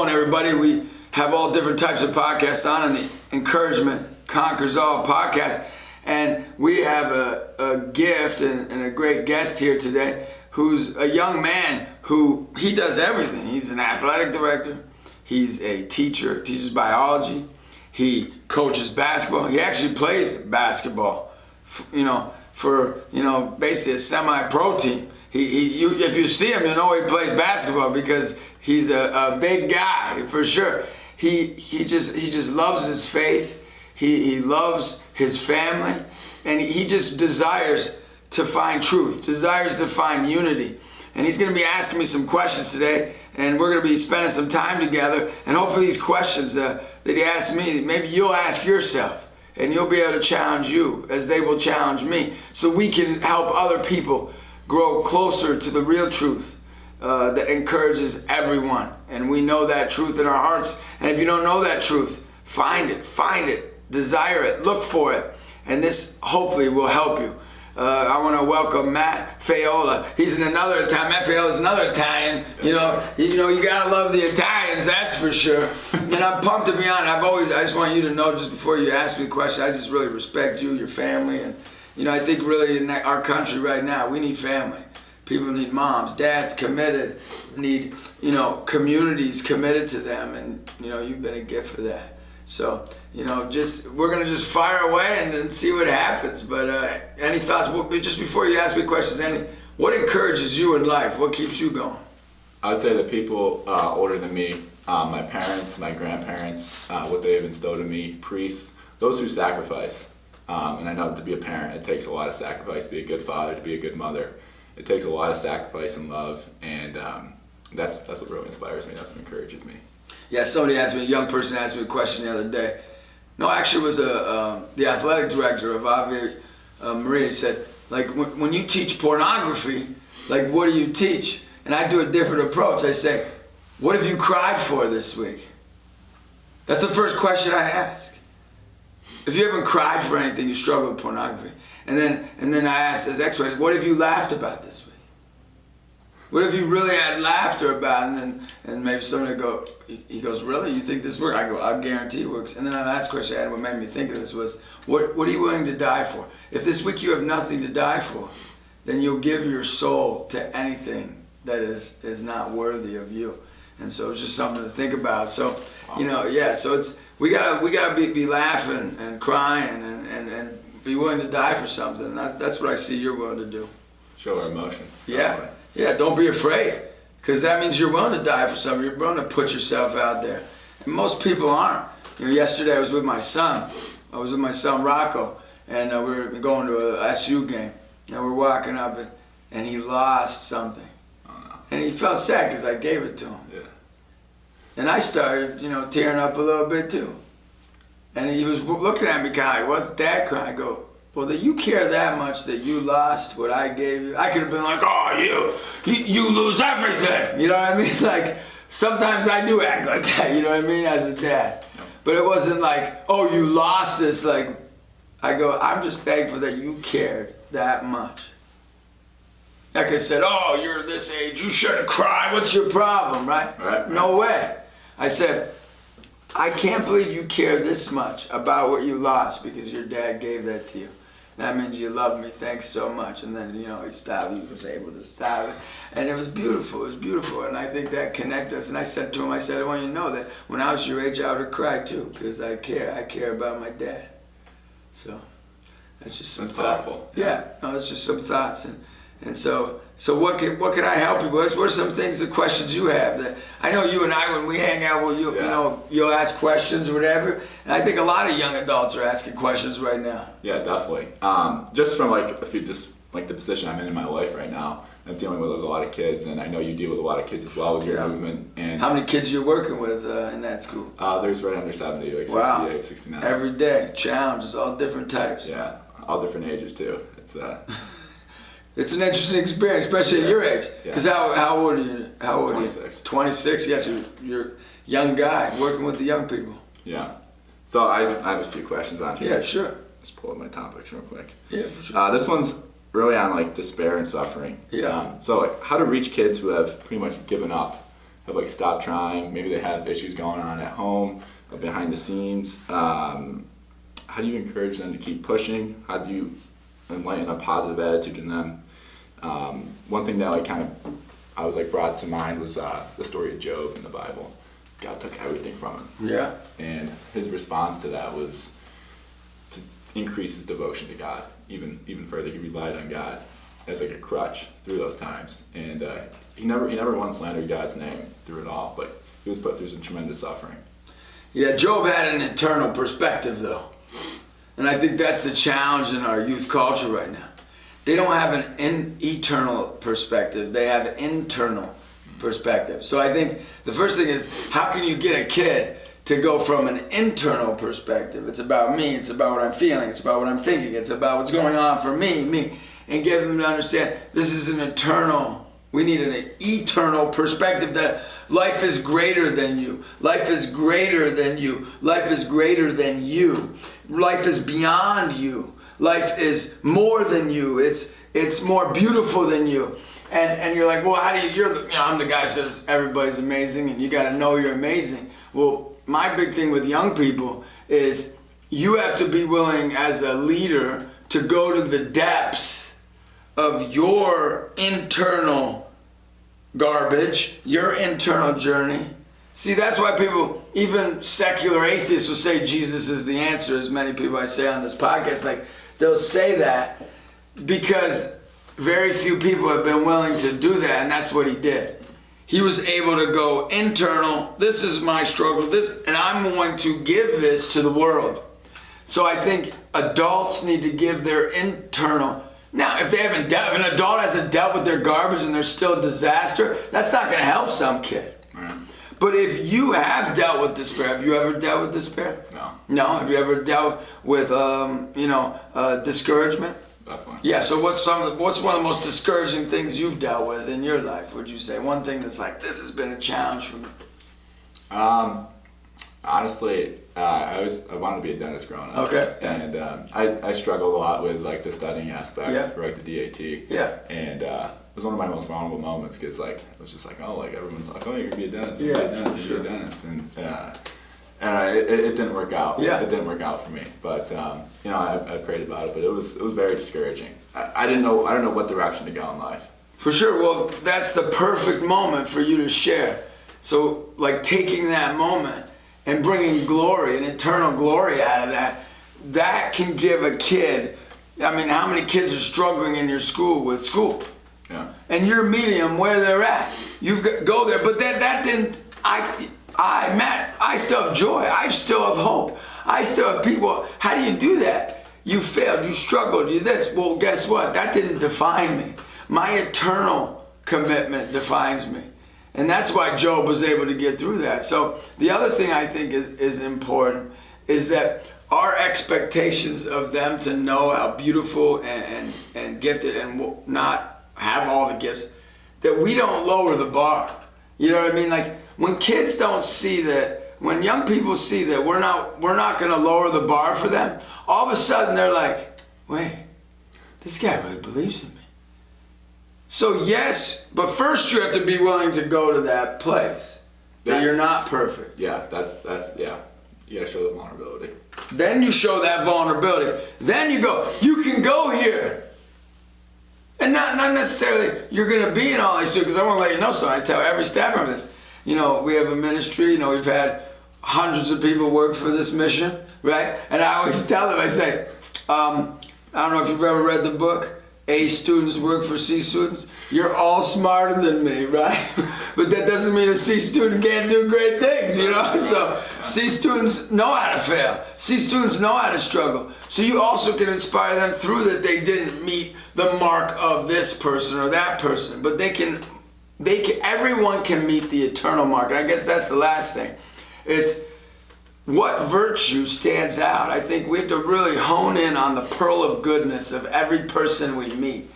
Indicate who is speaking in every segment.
Speaker 1: going, everybody? We have all different types of podcasts on the Encouragement Conquers All podcast. And we have a gift and a great guest here today who's a young man who, he does everything. He's an athletic director. He's a teacher, teaches biology. He coaches basketball. He actually plays basketball, for basically a semi-pro team. If you see him, you know he plays basketball because he's a big guy for sure. He just loves his faith. He loves his family, and he just desires to find truth, desires to find unity. And he's going to be asking me some questions today, and we're going to be spending some time together. And hopefully these questions that he asks me, maybe you'll ask yourself, and you'll be able to challenge you as they will challenge me, so we can help other people grow closer to the real truth that encourages everyone. And we know that truth in our hearts. And if you don't know that truth, find it, desire it, look for it. And this hopefully will help you. I want to welcome Matt Faiola. He's another Italian. Matt Faiola is another Italian. You gotta love the Italians, that's for sure. And I'm pumped to be on. I just want you to know, just before you ask me a question, I just really respect you, your family, and I think really in our country right now, we need family. People need moms, dads committed, need communities committed to them, and you've been a gift for that. So we're gonna just fire away and see what happens. But any thoughts? Just before you ask me questions, what encourages you in life? What keeps you going?
Speaker 2: I would say the people older than me, my parents, my grandparents, what they have instilled in me, priests, those who sacrifice. And I know to be a parent, it takes a lot of sacrifice. To be a good father, to be a good mother, it takes a lot of sacrifice and love. And that's what really inspires me. That's what encourages me. Yeah,
Speaker 1: a young person asked me a question the other day. No, actually it was the athletic director of Ave Maria. He said, when you teach pornography, what do you teach? And I do a different approach. I say, what have you cried for this week? That's the first question I ask. If you haven't cried for anything, you struggle with pornography. And then I ask the next question, what have you laughed about this week? What have you really had laughter about? And maybe somebody he goes, really? You think this works? I go, I guarantee it works. And then the last question I had, what made me think of this was, what are you willing to die for? If this week you have nothing to die for, then you'll give your soul to anything that is not worthy of you. And so it's just something to think about. So, so we gotta be laughing and crying and be willing to die for something. And that's what I see you're willing to do.
Speaker 2: Show our emotion.
Speaker 1: Yeah. Don't be afraid, because that means you're willing to die for something. You're willing to put yourself out there. And most people aren't. Yesterday I was with my son. I was with my son Rocco, and we were going to a SU game. And we're walking up, and he lost something.
Speaker 2: Oh, no.
Speaker 1: And he felt sad because I gave it to him.
Speaker 2: Yeah.
Speaker 1: And I started, tearing up a little bit too. And he was looking at me kind of like, what's Dad crying? I go, well, that you care that much that you lost what I gave you? I could have been like, oh, you lose everything. You know what I mean? Sometimes I do act like that, you know what I mean, as a dad. Yep. But it wasn't like, oh, you lost this. I go, I'm just thankful that you cared that much. Like I said, oh, you're this age, you shouldn't cry. What's your problem, right?
Speaker 2: Right.
Speaker 1: No way. I said, I can't believe you care this much about what you lost because your dad gave that to you. That means you love me. Thanks so much. And then, he stopped. He was able to stop it. And it was beautiful. It was beautiful. And I think that connected us. And I said to him, I want you to know that when I was your age, I would have cried too, because I care. I care about my dad. So that's just some thoughts.
Speaker 2: Powerful.
Speaker 1: Yeah. No, it's just some thoughts. And so what can I help you with? What are some things, the questions you have? That I know you and I, when we hang out, you'll ask questions or whatever. And I think a lot of young adults are asking questions right now.
Speaker 2: Yeah, definitely. Just from the position I'm in my life right now, I'm dealing with a lot of kids, and I know you deal with a lot of kids as well with your movement. And
Speaker 1: how many kids you're working with in that school?
Speaker 2: There's right under 70,
Speaker 1: wow.
Speaker 2: 68, 69.
Speaker 1: Every day, challenges, all different types.
Speaker 2: Yeah, all different ages too.
Speaker 1: It's an interesting experience, especially at your age. Because how old are you?
Speaker 2: 26.
Speaker 1: 26, yes, you're a young guy working with the young people.
Speaker 2: Yeah. So I have a few questions on here.
Speaker 1: Yeah, sure.
Speaker 2: Let's pull up my topics real quick.
Speaker 1: Yeah, for sure.
Speaker 2: This one's really on despair and suffering.
Speaker 1: Yeah.
Speaker 2: So how to reach kids who have pretty much given up have like stopped trying. Maybe they have issues going on at home, behind the scenes. How do you encourage them to keep pushing? How do you enlighten a positive attitude in them? One thing that I was like brought to mind was the story of Job in the Bible. God took everything from him.
Speaker 1: Yeah.
Speaker 2: And his response to that was to increase his devotion to God even further. He relied on God as like a crutch through those times, and he never once slandered God's name through it all. But he was put through some tremendous suffering.
Speaker 1: Yeah, Job had an eternal perspective, though. And I think that's the challenge in our youth culture right now. They don't have an eternal perspective. They have an internal perspective. So I think the first thing is, how can you get a kid to go from an internal perspective? It's about me. It's about what I'm feeling. It's about what I'm thinking. It's about what's going on for me. And get them to understand this is an eternal, we need an eternal perspective that life is greater than you. Life is greater than you. Life is greater than you. Life is beyond you. Life is more than you. It's more beautiful than you. And you're like, well, how do you, I'm the guy who says everybody's amazing and you got to know you're amazing. Well, my big thing with young people is you have to be willing as a leader to go to the depths of your internal garbage, your internal journey. See, that's why people, even secular atheists, will say Jesus is the answer, as many people I say on this podcast. Like, they'll say that because very few people have been willing to do that, and that's what he did. He was able to go internal, this is my struggle, and I'm going to give this to the world. So I think adults need to give their internal. Now, if an adult hasn't dealt with their garbage and there's still disaster, that's not going to help some kid.
Speaker 2: Right.
Speaker 1: But if you have dealt with despair, have you ever dealt with despair?
Speaker 2: No.
Speaker 1: No? Have you ever dealt with, discouragement?
Speaker 2: Definitely.
Speaker 1: Yeah, so what's one of the most discouraging things you've dealt with in your life, would you say? One thing that's like, this has been a challenge for me.
Speaker 2: Honestly, I wanted to be a dentist growing up.
Speaker 1: Okay. Yeah.
Speaker 2: And I struggled a lot with like the studying aspect, for like the DAT.
Speaker 1: Yeah.
Speaker 2: And it was one of my most vulnerable moments because like it was just like, oh, like everyone's like, oh, you're gonna be a dentist, you're gonna be a dentist, you're gonna be a dentist, and it didn't work out.
Speaker 1: Yeah.
Speaker 2: It didn't work out for me. But I prayed about it, but it was very discouraging. I didn't know what direction to go in life.
Speaker 1: For sure. Well, that's the perfect moment for you to share. So, like, taking that moment and bringing glory, an eternal glory out of that can give a kid, I mean, how many kids are struggling in your school with school?
Speaker 2: Yeah.
Speaker 1: And you're meeting them where they're at. Go there, but that didn't, I still have joy. I still have hope. I still have people. How do you do that? You failed, you struggled, you this. Well, guess what? That didn't define me. My eternal commitment defines me. And that's why Job was able to get through that. So the other thing I think is important is that our expectations of them to know how beautiful and gifted and not have all the gifts, that we don't lower the bar. You know what I mean? Like, when kids don't see that, when young people see that we're not going to lower the bar for them, all of a sudden they're like, wait, this guy really believes in me. So yes, but first you have to be willing to go to that place that you're not perfect.
Speaker 2: Yeah, that's yeah. You gotta show the vulnerability.
Speaker 1: Then you show that vulnerability. Then you go, you can go here. And not necessarily you're going to be in all these, because I want to let you know something. I tell every staff member this. You know, we have a ministry, we've had hundreds of people work for this mission, right? And I always tell them, I say, I don't know if you've ever read the book, A students work for C students. You're all smarter than me, right? But that doesn't mean a C student can't do great things, So C students know how to fail. C students know how to struggle. So you also can inspire them through that they didn't meet the mark of this person or that person, but everyone can meet the eternal mark. And I guess that's the last thing. It's what virtue stands out. I think we have to really hone in on the pearl of goodness of every person we meet.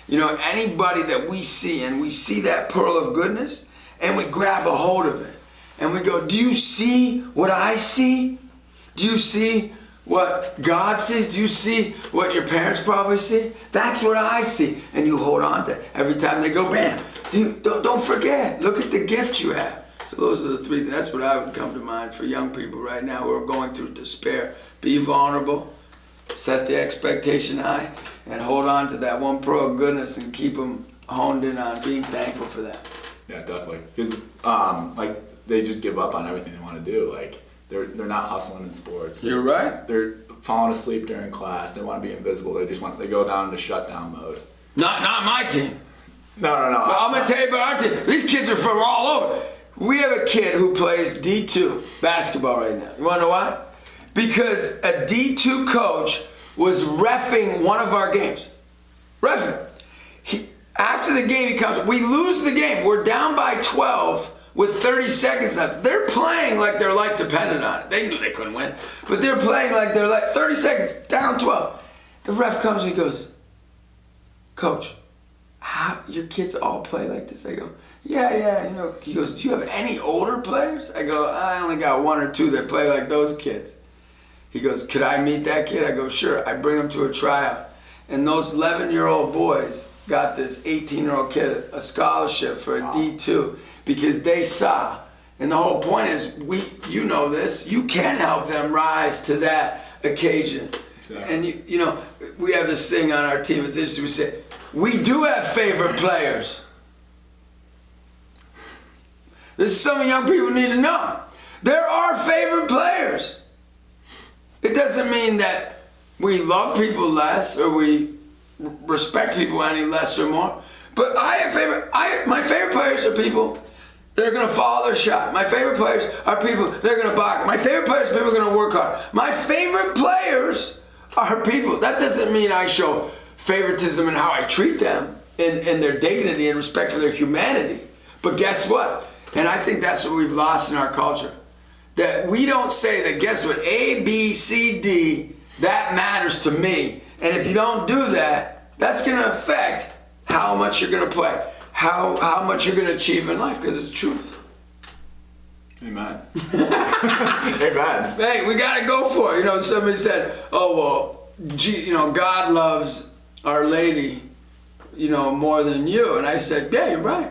Speaker 1: Anybody that we see, and we see that pearl of goodness, and we grab a hold of it. And we go, do you see what I see? Do you see what God sees? Do you see what your parents probably see? That's what I see. And you hold on to it. Every time they go, bam. Don't forget. Look at the gift you have. So those are the three. That's what I would come to mind for young people right now who are going through despair. Be vulnerable, set the expectation high, and hold on to that one pearl of goodness and keep them honed in on being thankful for that.
Speaker 2: Yeah, definitely. Because like they just give up on everything they want to do. Like they're not hustling in sports.
Speaker 1: You're right.
Speaker 2: They're falling asleep during class. They want to be invisible. They go down into shutdown mode.
Speaker 1: Not my team.
Speaker 2: No.
Speaker 1: But I'm gonna tell you about our team. These kids are from all over. We have a kid who plays D2 basketball right now. You wanna know why? Because a D2 coach was reffing one of our games. Reffing. After the game, he comes. We lose the game. We're down by 12 with 30 seconds left. They're playing like their life depended on it. They knew they couldn't win, but they're playing like they're like 30 seconds down 12. The ref comes and he goes, "Coach, how your kids all play like this?" I go, yeah, you know. He goes, "Do you have any older players?" I go, "I only got one or two that play like those kids." He goes, "Could I meet that kid?" I go, "Sure." I bring him to a tryout, and those 11-year-old boys got this 18-year-old kid a scholarship for a D2 because they saw. And the whole point is, you know this, you can help them rise to that occasion. Exactly. And you know, we have this thing on our team. It's interesting. We say we do have favorite players. This is something young people need to know. There are favorite players. It doesn't mean that we love people less or we respect people any less or more. But my favorite players are people that are going to follow their shot. My favorite players are people that are going to box. My favorite players are people that are going to work hard. My favorite players are people. That doesn't mean I show favoritism in how I treat them in their dignity and respect for their humanity. But guess what? And I think that's what we've lost in our culture. That we don't say that, guess what, A, B, C, D, that matters to me. And if you don't do that, that's going to affect how much you're going to play, how much you're going to achieve in life, because it's truth.
Speaker 2: Amen. Amen.
Speaker 1: Hey, we got to go for it. You know, somebody said, "Oh, well, you know, God loves Our Lady, you know, more than you." And I said, "Yeah, you're right."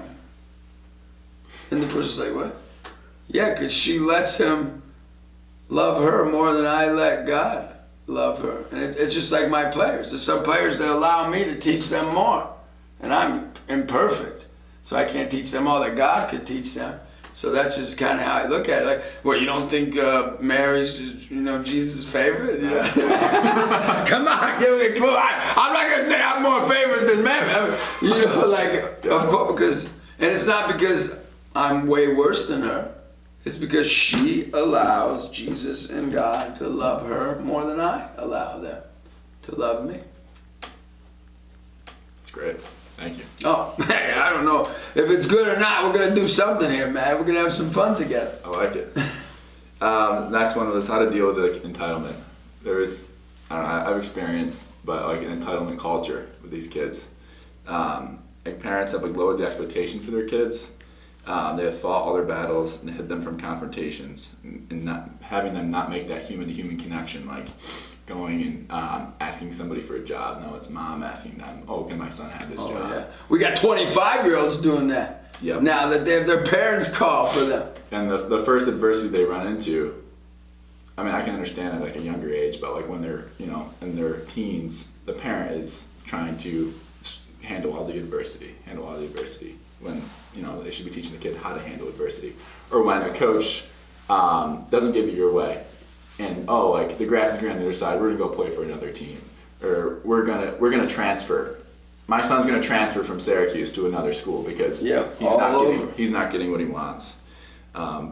Speaker 1: And the person's like, "What?" "Yeah, because she lets him love her more than I let God love her." And it's just like my players. There's some players that allow me to teach them more. And I'm imperfect. So I can't teach them all that God could teach them. So that's just kind of how I look at it. Like, well, you don't think Mary's, you know, Jesus' favorite? You know? Come on, give me a clue. I'm not going to say I'm more favorite than Mary. You know, like, of course, because, and it's not because I'm way worse than her. It's because she allows Jesus and God to love her more than I allow them to love me.
Speaker 2: That's great. Thank you.
Speaker 1: Oh, hey, I don't know if it's good or not. We're going to do something here, man. We're going to have some fun together.
Speaker 2: I like it. Next one was how to deal with like, entitlement. I've experienced, but like an entitlement culture with these kids. Like parents have like lowered the expectation for their kids. They have fought all their battles and hid them from confrontations, and not having them not make that human-to-human connection, like going and asking somebody for a job. No, it's mom asking them, "Oh, can my son have this job?"
Speaker 1: Yeah. We got 25-year-olds doing that.
Speaker 2: Yep.
Speaker 1: Now that they have their parents call for them.
Speaker 2: And the first adversity they run into, I mean, I can understand at like a younger age, but like when they're, you know, in their teens, the parent is trying to handle all the adversity. When, you know, they should be teaching the kid how to handle adversity. Or when a coach doesn't give it your way, and like the grass is green on the other side, we're gonna go play for another team, or we're gonna transfer. My son's gonna transfer from Syracuse to another school because he's not getting what he wants. How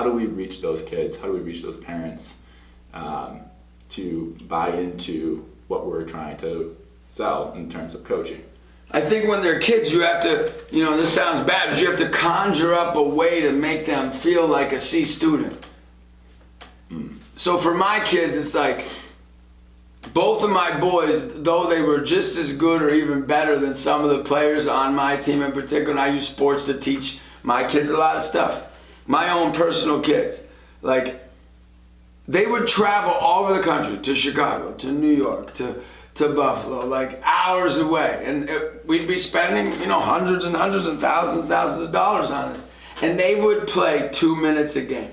Speaker 2: do we reach those kids? How do we reach those parents to buy into what we're trying to sell in terms of coaching?
Speaker 1: I think when they're kids, you have to, you know, this sounds bad, but you have to conjure up a way to make them feel like a C student. So for my kids, it's like, both of my boys, though they were just as good or even better than some of the players on my team in particular, and I use sports to teach my kids a lot of stuff. My own personal kids, like, they would travel all over the country, to Chicago, to New York, to to Buffalo, like hours away. And we'd be spending, hundreds and hundreds and thousands of dollars on this. And they would play 2 minutes a game.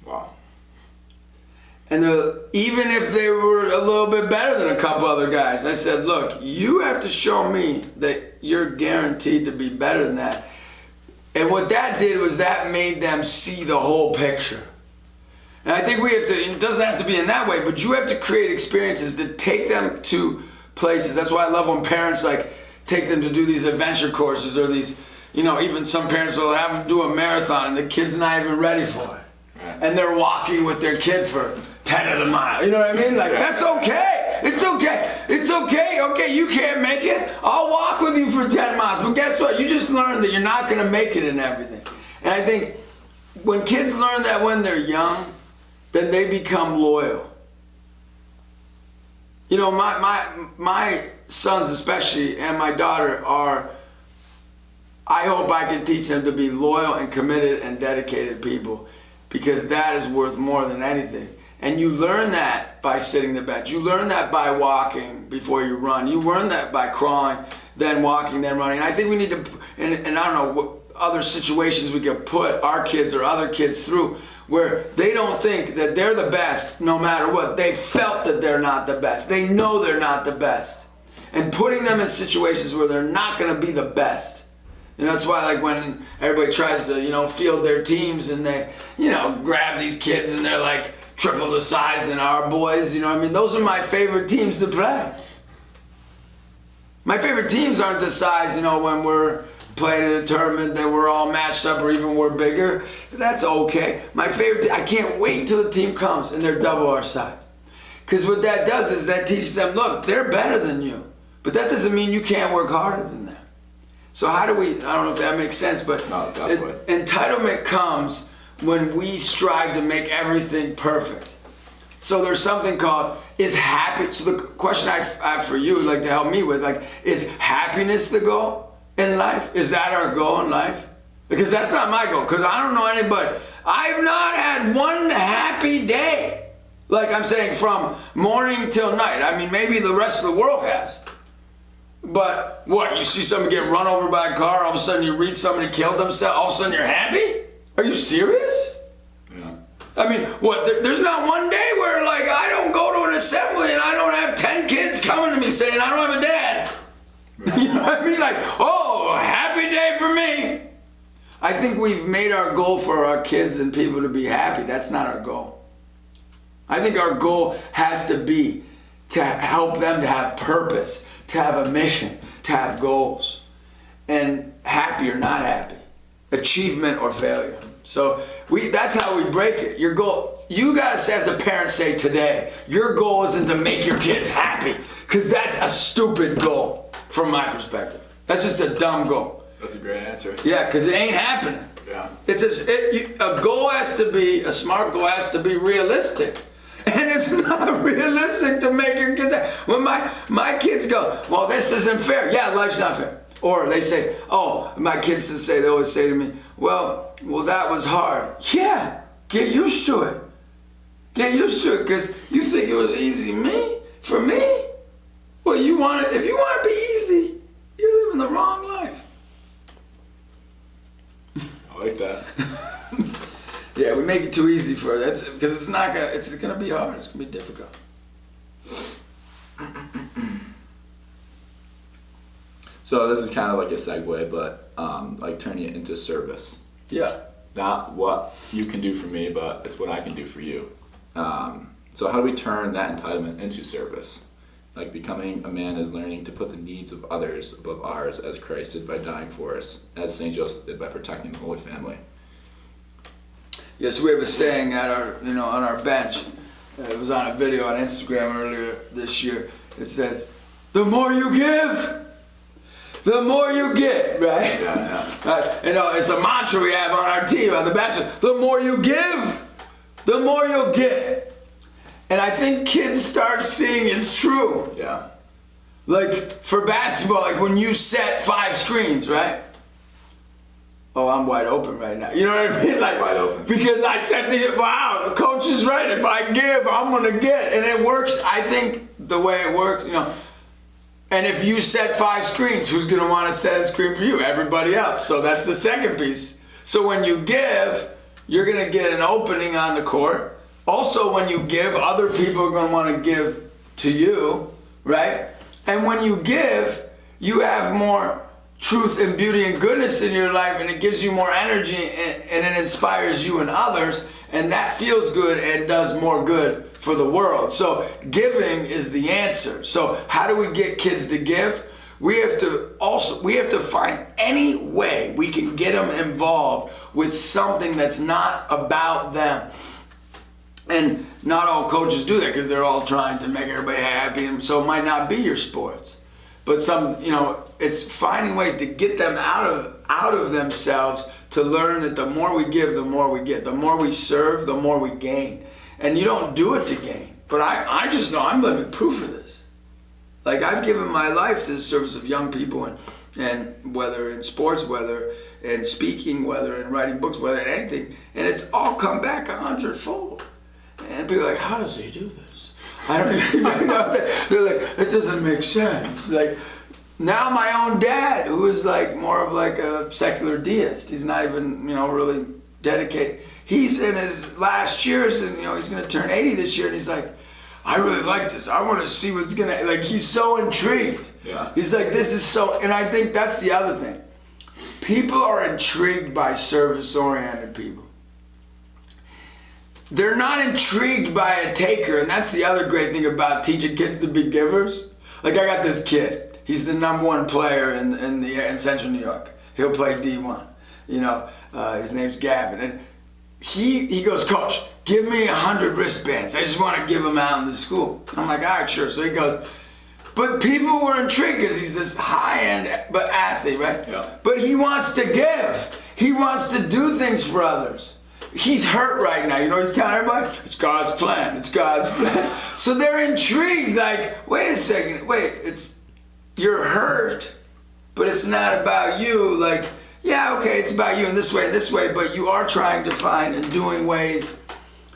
Speaker 2: Wow.
Speaker 1: And even if they were a little bit better than a couple other guys, I said, look, you have to show me that you're guaranteed to be better than that. And what that did was that made them see the whole picture. And I think we have to, it doesn't have to be in that way, but you have to create experiences to take them to places. That's why I love when parents take them to do these adventure courses or these, even some parents will have them do a marathon and the kid's not even ready for it.
Speaker 2: Right.
Speaker 1: And they're walking with their kid for 10 of the mile. You know what I mean? That's okay. It's okay. It's okay. Okay, you can't make it. I'll walk with you for 10 miles. But guess what? You just learned that you're not going to make it in everything. And I think when kids learn that when they're young, then they become loyal. My sons especially and my daughter I hope I can teach them to be loyal and committed and dedicated people, because that is worth more than anything. And you learn that by sitting the bench. You learn that by walking before you run. You learn that by crawling, then walking, then running. And I think we need to, and I don't know what other situations we could put our kids or other kids through where they don't think that they're the best no matter what. They felt that they're not the best. They know they're not the best. And putting them in situations where they're not going to be the best. That's why when everybody tries to, field their teams and they, grab these kids and they're like triple the size than our boys, those are my favorite teams to play. My favorite teams aren't the size, when we're playing in a tournament that we're all matched up or even we're bigger. That's okay. My favorite, I can't wait till the team comes and they're double our size. Because what that does is that teaches them, look, they're better than you. But that doesn't mean you can't work harder than them. So how do we, I don't know if that makes sense, but
Speaker 2: no, definitely.
Speaker 1: Entitlement comes when we strive to make everything perfect. So there's something called, is happy, so the question I have for you, to help me with, is happiness the goal in life? Is that our goal in life? Because that's not my goal, because I don't know anybody. I've not had one happy day. I'm saying from morning till night. I mean, maybe the rest of the world has. But what, you see someone get run over by a car, all of a sudden you read somebody killed themselves, all of a sudden you're happy? Are you serious?
Speaker 2: Yeah.
Speaker 1: I mean, what, there's not one day where I don't go to an assembly and I don't have 10 kids coming to me saying I don't have a dad. Right. You know what I mean? Oh, happy day for me. I think we've made our goal for our kids and people to be happy. That's not our goal. I think our goal has to be to help them to have purpose, to have a mission, to have goals. And happy or not happy, achievement or failure. So that's how we break it. Your goal, you guys as a parent say today, your goal isn't to make your kids happy, because that's a stupid goal from my perspective. That's just a dumb goal.
Speaker 2: That's a great answer.
Speaker 1: Yeah, because it ain't happening.
Speaker 2: Yeah.
Speaker 1: A goal has to be, a smart goal has to be realistic. And it's not realistic to make your kids happy. When my kids go, well, this isn't fair. Yeah, life's not fair. Or they say, oh, my kids they always say to me, well, that was hard. Yeah, get used to it. Get used to it, because you think it was easy. For me? Well, if you want it to be easy, you're living the wrong life.
Speaker 2: I like that.
Speaker 1: Yeah, we make it too easy for it. Because it's gonna be hard. It's gonna be difficult.
Speaker 2: So this is kind of like a segue, but turning it into service.
Speaker 1: Yeah.
Speaker 2: Not what you can do for me, but it's what I can do for you. So how do we turn that entitlement into service? Becoming a man is learning to put the needs of others above ours, as Christ did by dying for us, as St. Joseph did by protecting the Holy Family.
Speaker 1: Yes, we have a saying at our, on our bench. It was on a video on Instagram earlier this year. It says, "The more you give, the more you get." Right?
Speaker 2: Yeah.
Speaker 1: It's a mantra we have on our team on the Bachelor. The more you give, the more you'll get. And I think kids start seeing it's true.
Speaker 2: Yeah.
Speaker 1: For basketball, when you set 5 screens, right? oh, I'm wide open right now. You know what I mean? Like,
Speaker 2: Wide open.
Speaker 1: Because I said to you, wow, the coach is right. If I give, I'm going to get. And it works, I think, the way it works, you know. And if you set 5 screens, who's going to want to set a screen for you? Everybody else. So that's the second piece. So when you give, you're going to get an opening on the court. Also, when you give, other people are going to want to give to you, right? And when you give, you have more truth and beauty and goodness in your life, and it gives you more energy, and it inspires you and others, and that feels good and does more good for the world. So giving is the answer. So how do we get kids to give? We have to find any way we can get them involved with something that's not about them. And not all coaches do that because they're all trying to make everybody happy, and so it might not be your sports. But some, you know, it's finding ways to get them out of themselves to learn that the more we give, the more we get. The more we serve, the more we gain. And you don't do it to gain. But I just know I'm living proof of this. Like, I've given my life to the service of young people, and whether in sports, whether in speaking, whether in writing books, whether in anything, and it's all come back 100-fold. And people are like, how does he do this? I don't even know. They're like, it doesn't make sense. Like, now my own dad, who is like more of like a secular deist, he's not even, you know, really dedicated. He's in his last years, and you know, he's going to turn 80 this year, and he's like, I really like this. I want to see what's going to, like, he's so intrigued.
Speaker 2: Yeah.
Speaker 1: He's like, this is so, and I think that's the other thing. People are intrigued by service-oriented people. They're not intrigued by a taker, and that's the other great thing about teaching kids to be givers. Like, I got this kid. He's the #1 player in Central New York. He'll play D1. You know, his name's Gavin, and he goes, Coach, give me 100 wristbands. I just want to give them out in the school. I'm like, all right, sure. So he goes, but people were intrigued because he's this high-end athlete, right?
Speaker 2: Yeah.
Speaker 1: But he wants to give. He wants to do things for others. He's hurt right now. You know, he's telling everybody, it's God's plan. It's God's plan. So they're intrigued. Like, wait a second. Wait, you're hurt, but it's not about you. Like, yeah, okay, it's about you in this way, but you are trying to find and doing ways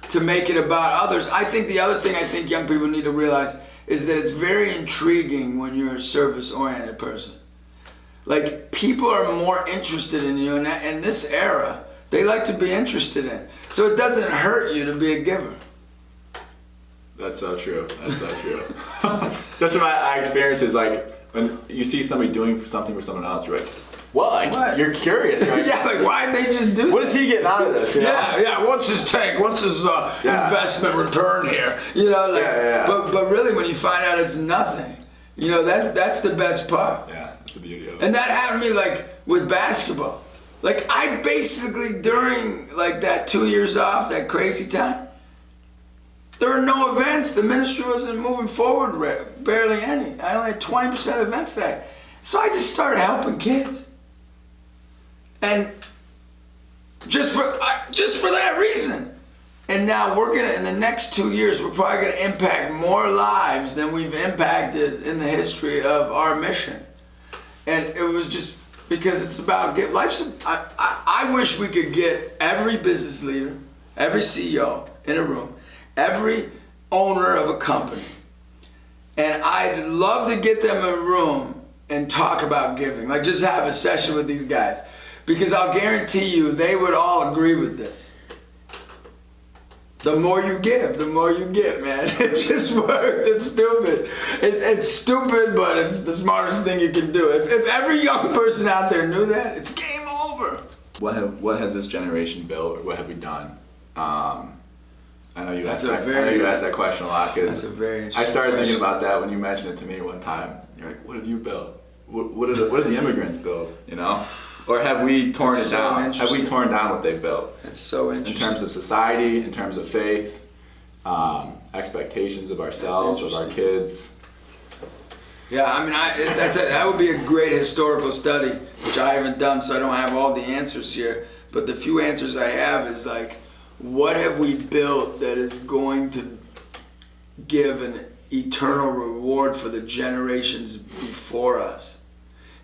Speaker 1: to make it about others. I think the other thing I think young people need to realize is that it's very intriguing when you're a service-oriented person. Like, people are more interested in you, and in this era, they like to be interested in. So it doesn't hurt you to be a giver.
Speaker 2: That's so true. That's so true. Just from my experiences, like when you see somebody doing something for someone else, you're like, well,
Speaker 1: What?
Speaker 2: you're curious, right?
Speaker 1: Yeah, like, why'd they just do
Speaker 2: What
Speaker 1: that?
Speaker 2: is he getting out of this? You know?
Speaker 1: Yeah, what's his take? What's his investment return here? You know, like,
Speaker 2: Yeah.
Speaker 1: But really, when you find out it's nothing, you know, that's the best part.
Speaker 2: Yeah, that's the beauty of it.
Speaker 1: And that happened to me, like, with basketball. Like, I basically, during, like, that 2 years off, that crazy time, there were no events. The ministry wasn't moving forward, barely any. I only had 20% of events that day. So I just started helping kids. And just for that reason. And now we're gonna, in the next 2 years, we're probably gonna impact more lives than we've impacted in the history of our mission. And it was just because it's about I wish we could get every business leader, every CEO in a room, every owner of a company, and I'd love to get them in a room and talk about giving. Like, just have a session with these guys. Because I'll guarantee you, they would all agree with this. The more you give, the more you get, man. It just works. It's stupid. It's stupid, but it's the smartest thing you can do. If every young person out there knew that, it's game over.
Speaker 2: What has this generation built, or what have we done? I know you asked that question a lot, because I started thinking about that when you mentioned it to me one time. You're like, what have you built? What did the immigrants build? You know? Or have we torn it down? Have we torn down what they built?
Speaker 1: It's so interesting.
Speaker 2: In terms of society, in terms of faith, expectations of ourselves, of our kids.
Speaker 1: Yeah, I mean, that would be a great historical study, which I haven't done, so I don't have all the answers here. But the few answers I have is like, what have we built that is going to give an eternal reward for the generations before us?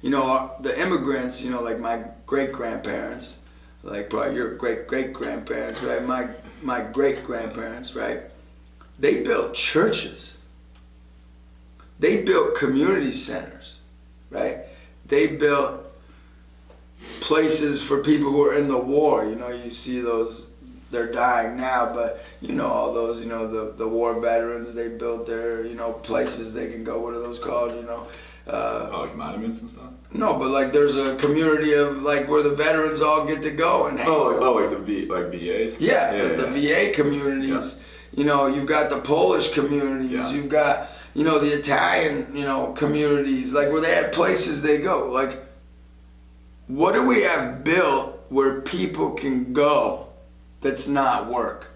Speaker 1: the immigrants, like my great-grandparents, like probably your great-great-grandparents, right? My great-grandparents, right? They built churches. They built community centers, right? They built places for people who are in the war. You see those, they're dying now, but all those, the war veterans, they built their, places they can go. What are those called,
Speaker 2: like monuments and stuff?
Speaker 1: No, but like there's a community of like where the veterans all get to go and hang out.
Speaker 2: Like VAs?
Speaker 1: The VA communities.
Speaker 2: Yeah.
Speaker 1: You've got the Polish communities.
Speaker 2: Yeah.
Speaker 1: You've got, the Italian, communities, like where they had places they go. Like, what do we have built where people can go that's not work?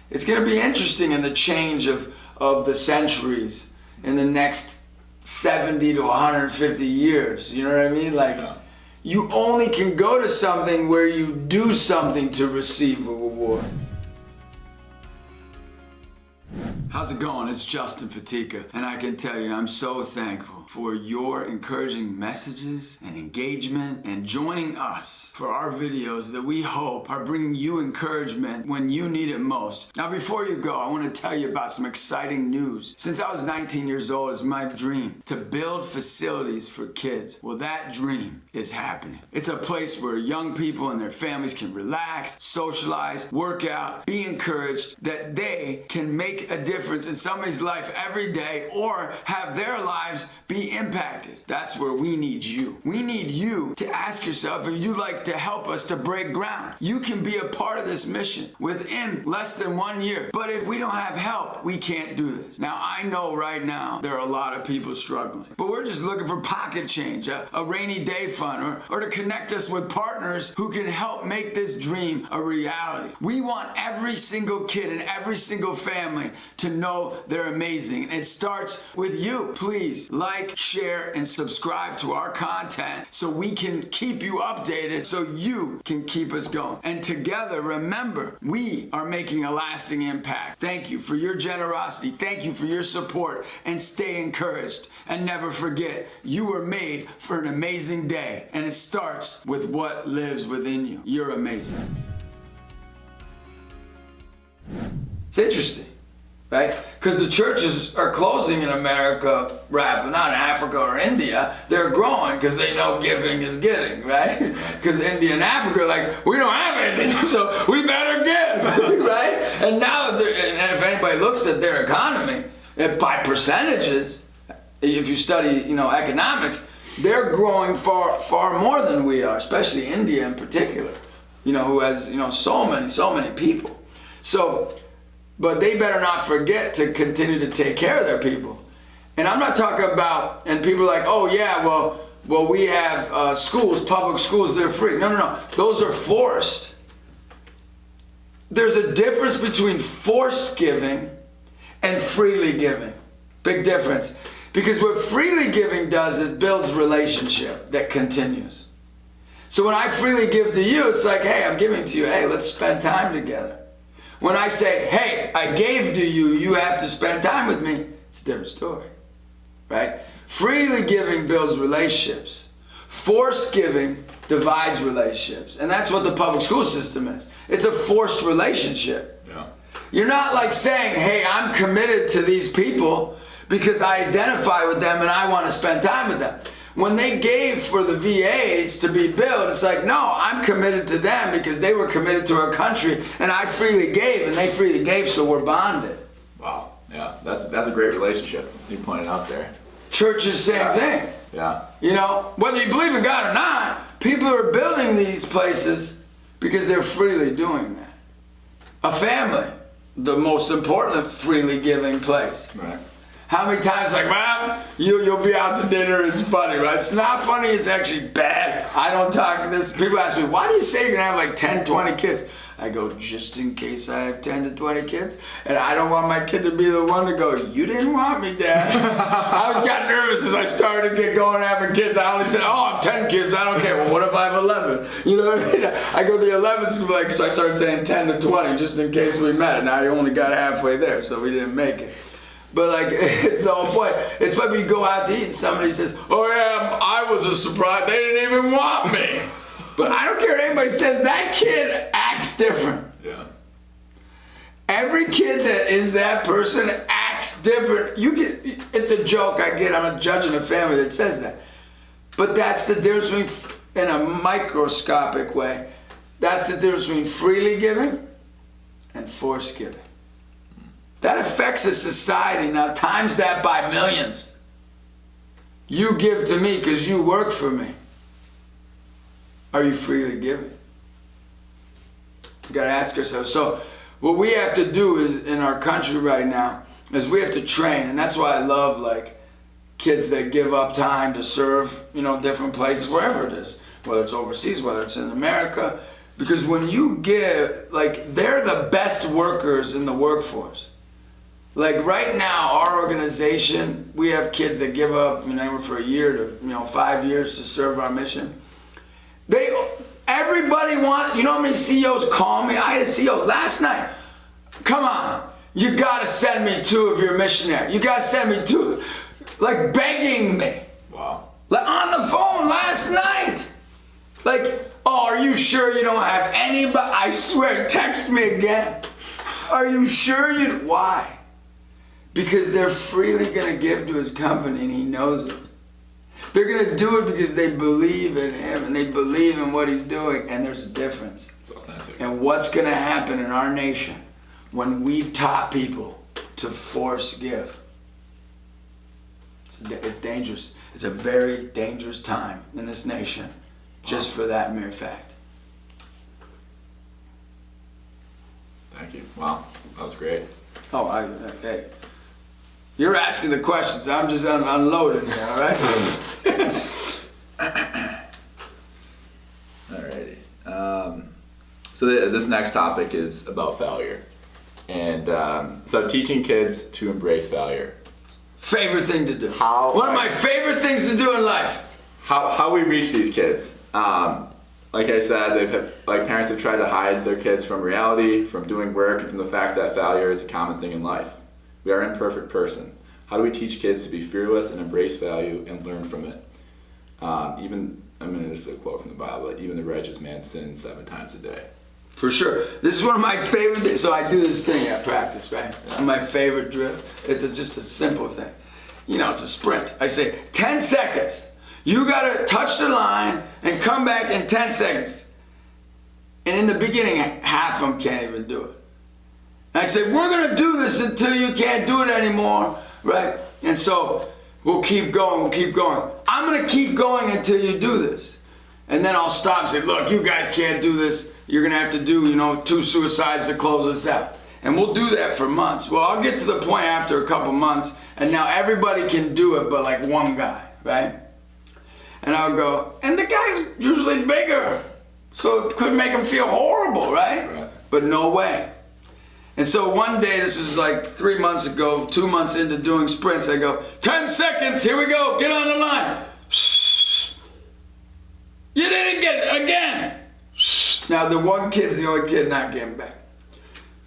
Speaker 1: It's going to be interesting in the change of the centuries in the next 70 to 150 years. You know what I mean? Like, you only can go to something where you do something to receive a reward. How's it going? It's Justin Fatica, and I can tell you I'm so thankful for your encouraging messages and engagement and joining us for our videos that we hope are bringing you encouragement when you need it most. Now, before you go, I want to tell you about some exciting news. Since I was 19 years old, it's my dream to build facilities for kids. Well, that dream is happening. It's a place where young people and their families can relax, socialize, work out, be encouraged, that they can make a difference in somebody's life every day or have their lives be impacted. That's where we need you. We need you to ask yourself if you'd like to help us to break ground. You can be a part of this mission within less than 1 year. But if we don't have help, we can't do this. Now, I know right now there are a lot of people struggling, but we're just looking for pocket change, a rainy day fund, or to connect us with partners who can help make this dream a reality. We want every single kid and every single family to know they're amazing. And it starts with you. Please like, share, and subscribe to our content so we can keep you updated, so you can keep us going. And together, remember, we are making a lasting impact. Thank you for your generosity. Thank you for your support. And stay encouraged. And never forget, you were made for an amazing day. And it starts with what lives within you. You're amazing. It's interesting, right? Because the churches are closing in America, right? But not in Africa or India. They're growing because they know giving is getting, right? Because India and Africa are like, we don't have anything, so we better give, right? And now, and if anybody looks at their economy, by percentages, if you study, economics, they're growing far more than we are, especially India in particular, who has, so many people. So, but they better not forget to continue to take care of their people. And I'm not talking about, and people are like, oh yeah, well we have schools, public schools, they're free. No. Those are forced. There's a difference between forced giving and freely giving. Big difference. Because what freely giving does is builds relationship that continues. So when I freely give to you, it's like, hey, I'm giving to you. Hey, let's spend time together. When I say, hey, I gave to you, you have to spend time with me, it's a different story, right? Freely giving builds relationships. Forced giving divides relationships. And that's what the public school system is. It's a forced relationship.
Speaker 2: Yeah.
Speaker 1: You're not like saying, hey, I'm committed to these people because I identify with them and I want to spend time with them. When they gave for the VAs to be built, it's like, no, I'm committed to them because they were committed to our country and I freely gave and they freely gave, so we're bonded.
Speaker 2: Wow, yeah, that's a great relationship you pointed out there.
Speaker 1: Church is the same thing.
Speaker 2: Yeah.
Speaker 1: Whether you believe in God or not, people are building these places because they're freely doing that. A family, the most important freely giving place.
Speaker 2: Right.
Speaker 1: How many times well, you'll be out to dinner, it's funny, right? It's not funny, it's actually bad. I don't talk this. People ask me, why do you say you're gonna have 10, 20 kids? I go, just in case I have 10 to 20 kids, and I don't want my kid to be the one to go, you didn't want me, Dad. I always got nervous as I started to get going having kids. I only said, I have 10 kids, I don't care. Well, what if I have 11? You know what I mean? I go, the 11's so I started saying 10 to 20, just in case we met, and I only got halfway there, so we didn't make it. But like, it's the whole point. It's like when you go out to eat and somebody says, oh yeah, I was a surprise. They didn't even want me. But I don't care what anybody says, that kid acts different.
Speaker 2: Yeah.
Speaker 1: Every kid that is that person acts different. It's a joke, I get. I'm a judge in a family that says that. But that's the difference between, in a microscopic way, that's the difference between freely giving and forced giving. That affects a society. Now times that by millions. You give to me because you work for me. Are you freely giving? You gotta ask ourselves. So what we have to do is, in our country right now, is we have to train. And that's why I love like kids that give up time to serve, different places, wherever it is, whether it's overseas, whether it's in America. Because when you give, like, they're the best workers in the workforce. Like right now, our organization, we have kids that give up, anywhere for a year to, 5 years to serve our mission. Everybody wants, how many CEOs call me? I had a CEO last night. Come on, you gotta send me 2 of your missionaries. You gotta send me 2, like begging me.
Speaker 2: Wow.
Speaker 1: Like on the phone last night. Like, oh, are you sure you don't have anybody? I swear, text me again. Are you sure you, why? Because they're freely gonna give to his company and he knows it. They're gonna do it because they believe in him and they believe in what he's doing, and there's a difference.
Speaker 2: It's authentic.
Speaker 1: And what's gonna happen in our nation when we've taught people to force give? It's dangerous. It's a very dangerous time in this nation, just for that mere fact.
Speaker 2: Thank you. Wow, that was great.
Speaker 1: Oh, hey. You're asking the questions. I'm just unloading here, all right?
Speaker 2: Alrighty. So this next topic is about failure. And so teaching kids to embrace failure.
Speaker 1: Favorite thing to do. One of my favorite things to do in life.
Speaker 2: How we reach these kids. Like I said, parents have tried to hide their kids from reality, from doing work, and from the fact that failure is a common thing in life. We are an imperfect person. How do we teach kids to be fearless and embrace value and learn from it? This is a quote from the Bible, even the righteous man sins 7 times a day.
Speaker 1: For sure. This is one of my favorite things. So I do this thing at practice, right? Yeah. My favorite drill. It's just a simple thing. It's a sprint. I say, 10 seconds. You gotta touch the line and come back in 10 seconds. And in the beginning, half of them can't even do it. And I say, we're gonna do this until you can't do it anymore, right? And so we'll keep going. I'm gonna keep going until you do this. And then I'll stop and say, look, you guys can't do this. You're gonna have to do, 2 suicides to close us out. And we'll do that for months. Well, I'll get to the point after a couple months, and now everybody can do it but like one guy, right? And I'll go, and the guy's usually bigger, so it could make him feel horrible, right? But no way. And so one day, this was like 3 months ago, 2 months into doing sprints, I go, 10 seconds, here we go, get on the line. You didn't get it, again. Now the one kid's the only kid not getting back.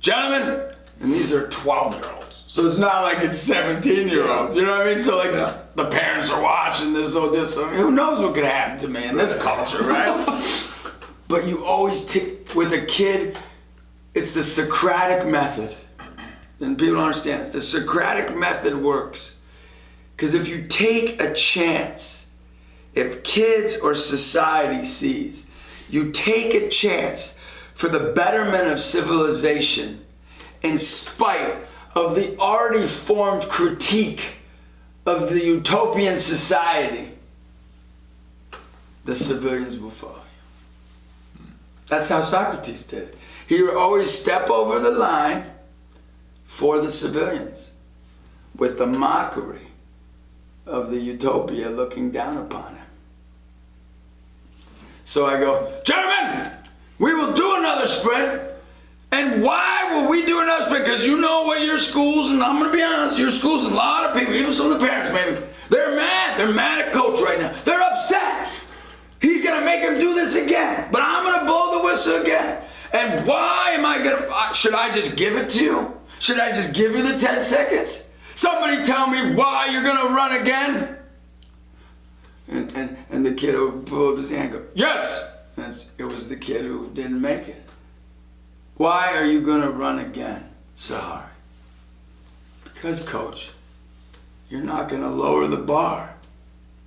Speaker 1: Gentlemen, and these are 12-year-olds. So it's not like it's 17-year-olds, you know what I mean? So like the parents are watching this, who knows what could happen to me in this culture, right? But you always with a kid, it's the Socratic method. And people don't understand this. The Socratic method works. Because if you take a chance, if kids or society sees, you take a chance for the betterment of civilization in spite of the already formed critique of the utopian society, the civilians will follow you. That's how Socrates did it. He would always step over the line for the civilians with the mockery of the utopia looking down upon him. So I go, gentlemen, we will do another sprint. And why will we do another sprint? Because you know what your schools, and I'm going to be honest, your schools and a lot of people, even some of the parents maybe, they're mad. They're mad at coach right now. They're upset. He's going to make them do this again. But I'm going to blow the whistle again. And why am I going to, should I just give it to you? Should I just give you the 10 seconds? Somebody tell me why you're gonna run again? And the kid would pull up his hand and go, yes! And it was the kid who didn't make it. Why are you gonna run again, Sahari? Because, coach, you're not gonna lower the bar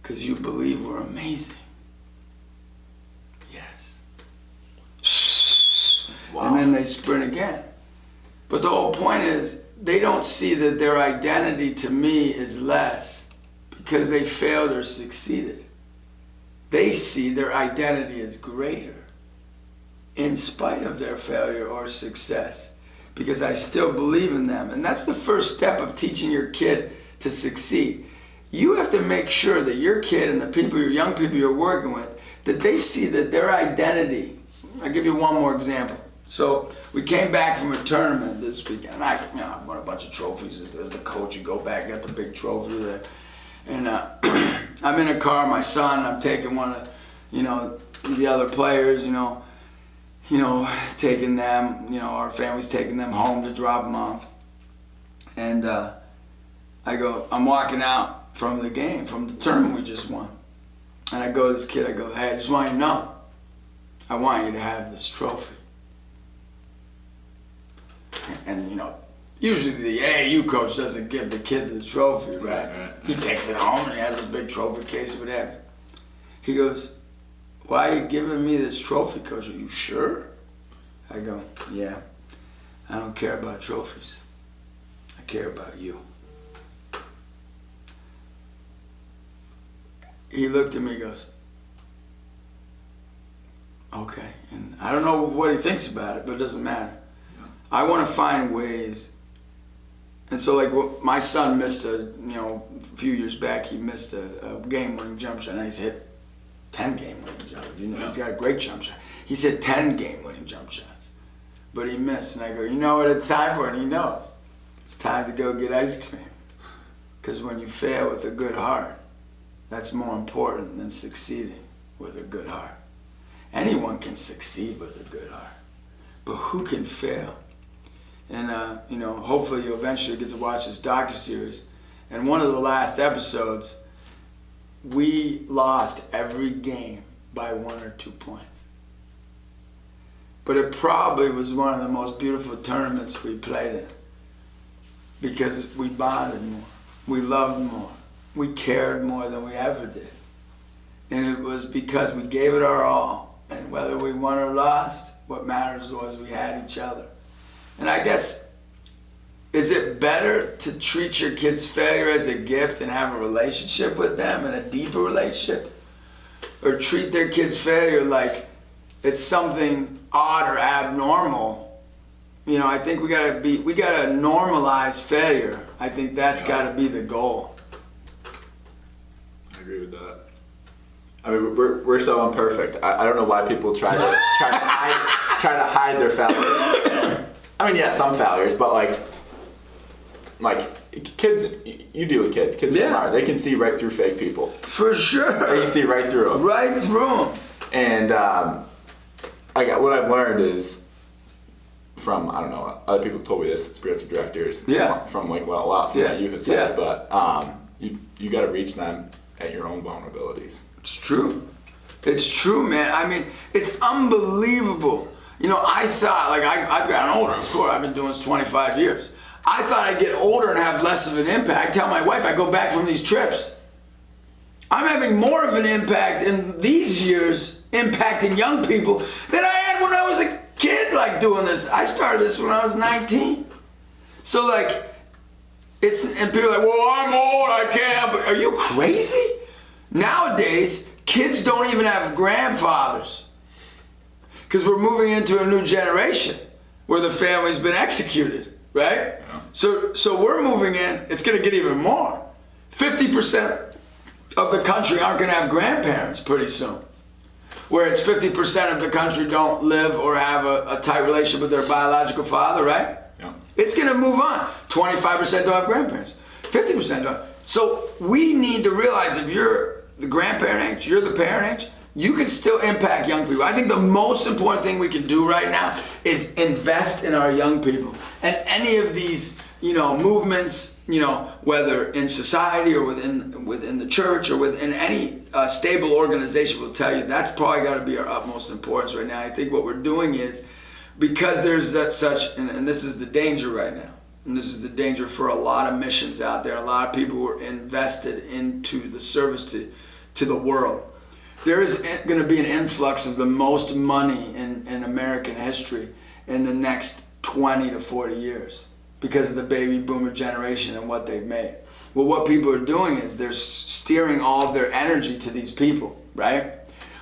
Speaker 1: because you believe we're amazing. Yes. Wow. And then they sprint again. But the whole point is, they don't see that their identity to me is less because they failed or succeeded. They see their identity as greater in spite of their failure or success because I still believe in them. And that's the first step of teaching your kid to succeed. You have to make sure that your kid and the people, your young people you're working with, that they see that their identity. I'll give you one more example. So we came back from a tournament this weekend. I won a bunch of trophies as the coach. You go back, got the big trophy there. And I'm in a car, my son, I'm taking one of, the other players, taking them, our family's taking them home to drop them off. And I'm walking out from the game, from the tournament we just won. And I go to this kid, I go, hey, I just want you to know, I want you to have this trophy. And usually the AAU coach doesn't give the kid the trophy, right? He takes it home and he has this big trophy case with him. He goes, why are you giving me this trophy, coach? Are you sure? I go, yeah, I don't care about trophies. I care about you. He looked at me and goes, okay. And I don't know what he thinks about it, but it doesn't matter. I want to find ways. And so my son missed a few years back, he missed a game-winning jump shot. And he's hit 10 game-winning jump shots. He's got a great jump shot. He's hit 10 game-winning jump shots. But he missed. And I go, you know what it's time for? And he knows. It's time to go get ice cream. Because when you fail with a good heart, that's more important than succeeding with a good heart. Anyone can succeed with a good heart. But who can fail? And, hopefully you'll eventually get to watch this docuseries. And one of the last episodes, we lost every game by 1 or 2 points. But it probably was one of the most beautiful tournaments we played in. Because we bonded more. We loved more. We cared more than we ever did. And it was because we gave it our all. And whether we won or lost, what matters was we had each other. And I guess, is it better to treat your kid's failure as a gift and have a relationship with them and a deeper relationship? Or treat their kid's failure like it's something odd or abnormal? I think we gotta normalize failure. I think that's gotta be the goal.
Speaker 2: I agree with that. I mean, we're so imperfect. I don't know why people try to hide their failures. I mean, yeah, some failures, but like kids, you deal with kids. Kids are smart. They can see right through fake people. For sure. They can see right through them. Right through them. And what I've learned is from, I don't know, other people told me this, spiritual directors. From a lot from what you have said, but you got to reach them at your own vulnerabilities. It's true. It's true, man. I mean, it's unbelievable. I thought, I've gotten older, of course. I've been doing this 25 years. I thought I'd get older and have less of an impact. I tell my wife, I go back from these trips, I'm having more of an impact in these years, impacting young people, than I had when I was a kid, doing this. I started this when I was 19. So, and people are like, well, I'm old, I can't. But are you crazy? Nowadays, kids don't even have grandfathers. Because we're moving into a new generation where the family's been executed, right? Yeah. So we're moving in, it's going to get even more. 50% of the country aren't going to have grandparents pretty soon. Where it's 50% of the country don't live or have a tight relationship with their biological father, right? Yeah. It's going to move on. 25% don't have grandparents. 50% don't. So we need to realize if you're the grandparent age, you're the parent age, you can still impact young people. I think the most important thing we can do right now is invest in our young people. And any of these,
Speaker 1: movements, whether in society or within the church or within any stable organization, will tell you that's probably got to be our utmost importance right now. I think what we're doing is, because there's and this is the danger right now, and this is the danger for a lot of missions out there, a lot of people who are invested into the service to the world. There is going to be an influx of the most money in American history in the next 20 to 40 years because of the baby boomer generation and what they've made. Well, what people are doing is they're steering all of their energy to these people, right?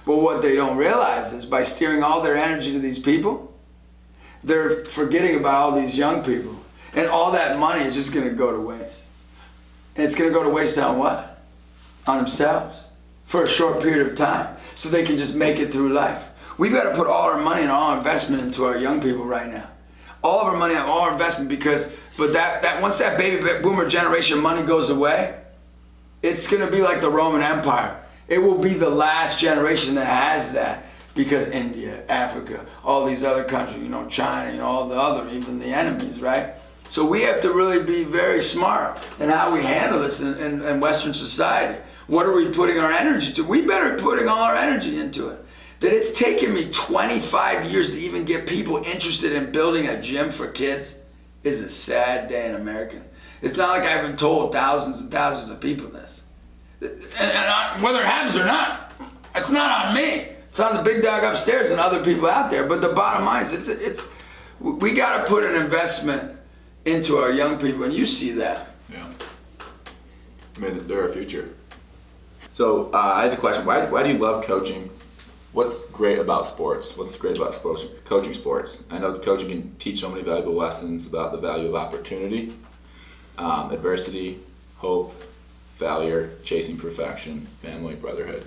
Speaker 1: Well, what they don't realize is by steering all their energy to these people, they're forgetting about all these young people. And all that money is just going to go to waste. And it's going to go to waste on what? On themselves. For a short period of time, so they can just make it through life. We've got to put all our money and all our investment into our young people right now. All of our money and all our investment, but that once that baby boomer generation money goes away, it's going to be like the Roman Empire. It will be the last generation that has that, because India, Africa, all these other countries, China, all the other, even the enemies, right? So we have to really be very smart in how we handle this in Western society. What are we putting our energy to? We better be putting all our energy into it. That it's taken me 25 years to even get people interested in building a gym for kids is a sad day in America. It's not like I haven't told thousands and thousands of people this. And whether it happens or not, it's not on me. It's on the big dog upstairs and other people out there. But the bottom line is, we got to put an investment into our young people, and you see that.
Speaker 2: Yeah. I mean, they're our future. So I had a question. Why do you love coaching? What's great about sports? What's great about coaching sports? I know coaching can teach so many valuable lessons about the value of opportunity, adversity, hope, failure, chasing perfection, family, brotherhood.